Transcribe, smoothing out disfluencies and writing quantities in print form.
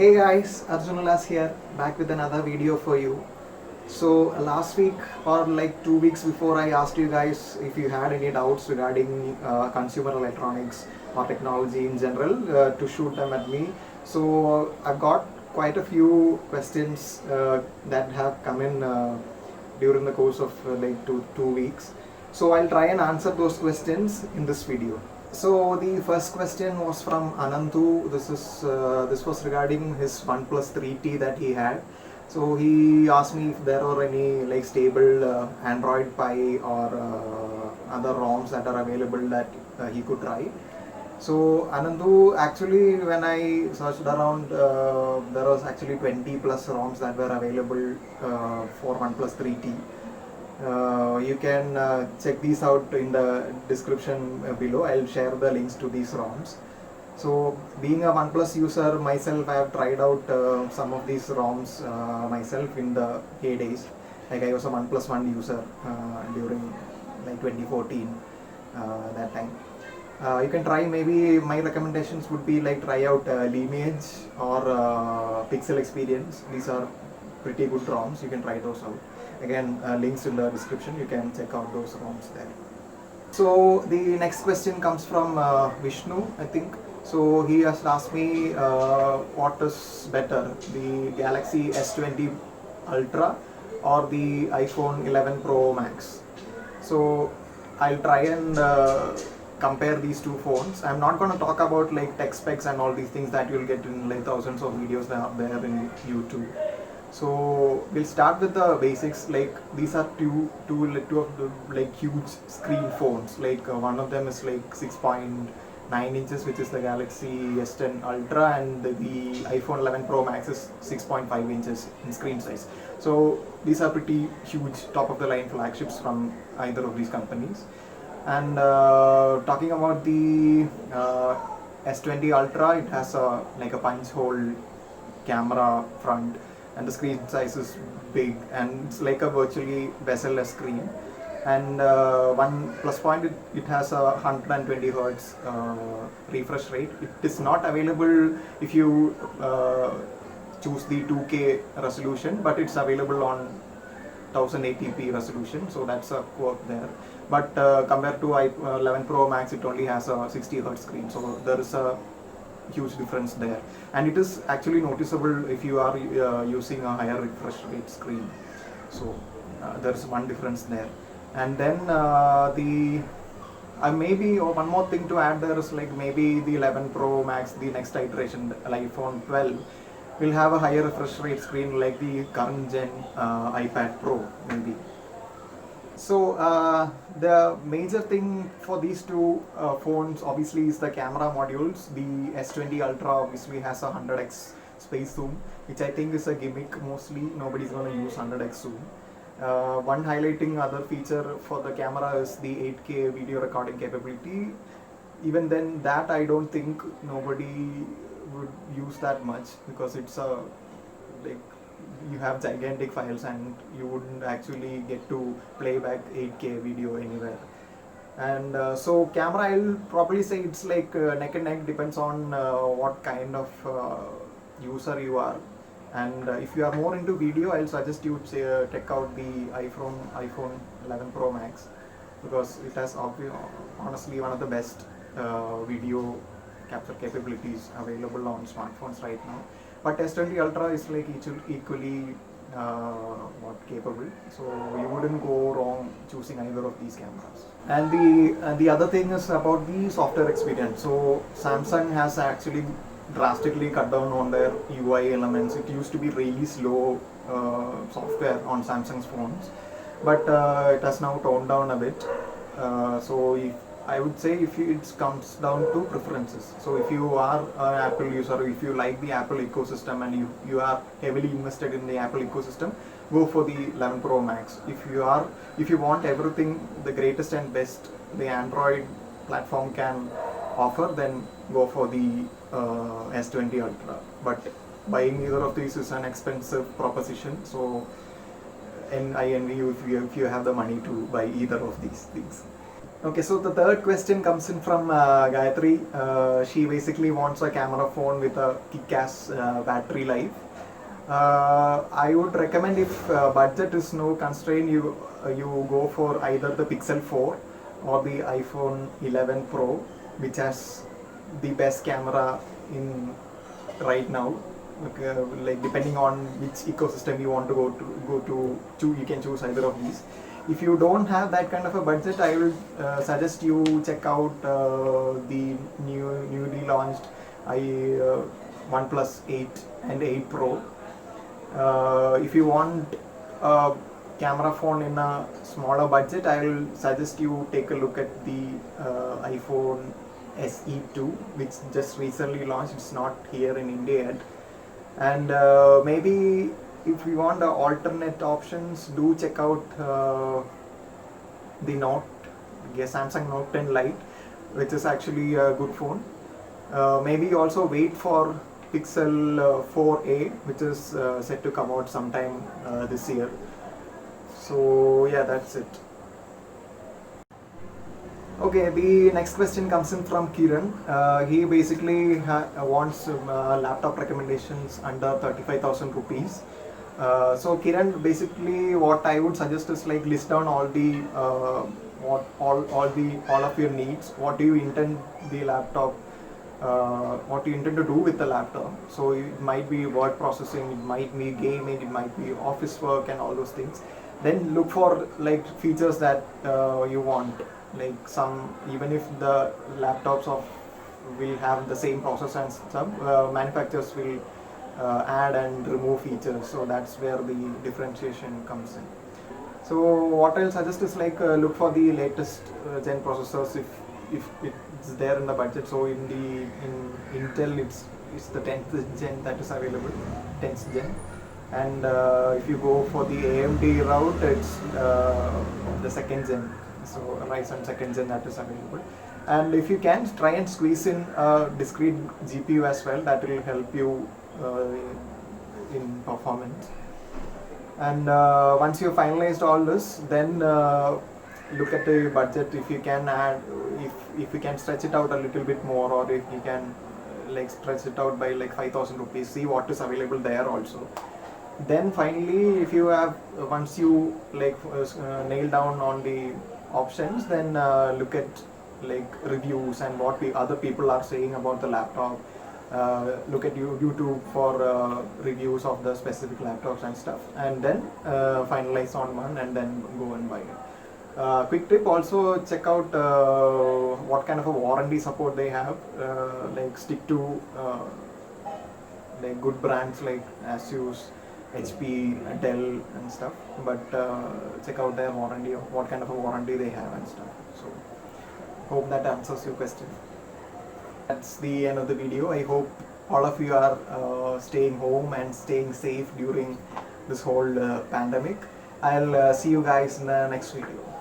Hey guys, Arjun here, back with another video for you. So last week or like 2 weeks before, I asked you guys if you had any doubts regarding consumer electronics or technology in general to shoot them at me. So I've got quite a few questions that have come in during the course of like two weeks. So I'll try and answer those questions in this video. So the first question was from Anantu. This was regarding his Oneplus 3T that he had. So he asked me if there are any like stable Android Pie or other ROMs that are available that he could try. So Anandu, actually when I searched around, there was actually 20 plus ROMs that were available for OnePlus 3T. You can check these out in the description below. I'll share the links to these ROMs. So being a OnePlus user myself, I have tried out some of these ROMs myself in the heydays. Like I was a OnePlus One user during like 2014 that time. You can try, maybe my recommendations would be like try out Lineage or Pixel Experience. These are pretty good ROMs. You can try those out. Again, links in the description. You can check out those ROMs there. So the next question comes from Vishnu, I think. So he has asked me what is better, the Galaxy S20 Ultra or the iPhone 11 Pro Max. So I'll try and compare these two phones. I'm not going to talk about like tech specs and all these things that you'll get in like thousands of videos that are there in YouTube. So we'll start with the basics. Like these are two of the like huge screen phones. Like one of them is like 6.9 inches, which is the Galaxy S10 Ultra, and the iPhone 11 Pro Max is 6.5 inches in screen size. So these are pretty huge, top of the line flagships from either of these companies. And talking about the S20 Ultra, it has a like a punch hole camera front, and the screen size is big, and it's like a virtually bezel-less screen. And one plus point, it has a 120 Hz refresh rate. It is not available if you choose the 2K resolution, but it's available on 1080p resolution, so that's a quirk there. But compared to 11 Pro Max, it only has a 60 Hz screen, so there is a huge difference there, and it is actually noticeable if you are using a higher refresh rate screen. So there is one difference there. And then maybe one more thing to add there is like maybe the 11 Pro Max, the next iteration, the iPhone 12, will have a higher refresh rate screen like the current gen iPad Pro maybe. So the major thing for these two phones obviously is the camera modules. The S20 Ultra obviously has a 100x space zoom, which I think is a gimmick. Mostly nobody's going to use 100x zoom. One highlighting other feature for the camera is the 8K video recording capability. Even then, that I don't think nobody would use that much, because it's a like you have gigantic files and you wouldn't actually get to play back 8K video anywhere. And so camera, I'll probably say it's like neck and neck, depends on what kind of user you are. And if you are more into video, I'll suggest you check out the iPhone 11 Pro Max, because it has honestly one of the best video capture capabilities available on smartphones right now. But S20 Ultra is like equally capable, so you wouldn't go wrong choosing either of these cameras. And the other thing is about the software experience. So Samsung has actually drastically cut down on their UI elements. It used to be really slow software on Samsung's phones, but it has now toned down a bit. So I would say it comes down to preferences. So if you are an Apple user, if you like the Apple ecosystem and you are heavily invested in the Apple ecosystem, go for the 11 Pro Max. If you want everything, the greatest and best the Android platform can offer, then go for the S20 Ultra. But buying either of these is an expensive proposition, so I envy you if you have the money to buy either of these things. Okay, so the third question comes in from Gayatri. She basically wants a camera phone with a kick-ass battery life. I would recommend, if budget is no constraint, you go for either the Pixel 4 or the iPhone 11 Pro, which has the best camera in right now. Okay, like depending on which ecosystem you want to go to, you can choose either of these. If you don't have that kind of a budget, I will suggest you check out the newly launched Oneplus 8 and 8 Pro. If you want a camera phone in a smaller budget, I will suggest you take a look at the iPhone SE2, which just recently launched. It's not here in India yet. And maybe if you want alternate options, do check out the Samsung Note 10 Lite, which is actually a good phone. Maybe also wait for Pixel 4a, which is set to come out sometime this year. So yeah, that's it. Okay, the next question comes in from Kiran. He basically wants laptop recommendations under 35,000 rupees. So Kiran, basically what I would suggest is like list down all the all of your needs. What do you intend the laptop? What you intend to do with the laptop? So it might be word processing, it might be gaming, it might be office work, and all those things. Then look for like features that you want. Like even if the laptops will have the same processor and stuff, manufacturers will add and remove features. So that's where the differentiation comes in. So what I'll suggest is like look for the latest gen processors if it's there in the budget. So in Intel it's the 10th gen that is available, 10th gen. And if you go for the AMD route, it's the 2nd gen. So Ryzen 2nd gen that is available. And if you can, try and squeeze in a discrete GPU as well. That will help you in performance. And once you finalized all this, then look at the budget. If you can add, if you can stretch it out a little bit more, or if you can like stretch it out by like 5,000 rupees, see what is available there also. Then finally, if you have, once you like nail down on the options, then look at like reviews and what other people are saying about the laptop. Look at YouTube for reviews of the specific laptops and stuff, and then finalize on one and then go and buy it. Quick tip, also check out what kind of a warranty support they have. Like stick to like good brands like Asus, HP, Dell and stuff, but check out their warranty, what kind of a warranty they have and stuff. So hope that answers your question. That's the end of the video. I hope all of you are staying home and staying safe during this whole pandemic. I'll see you guys in the next video.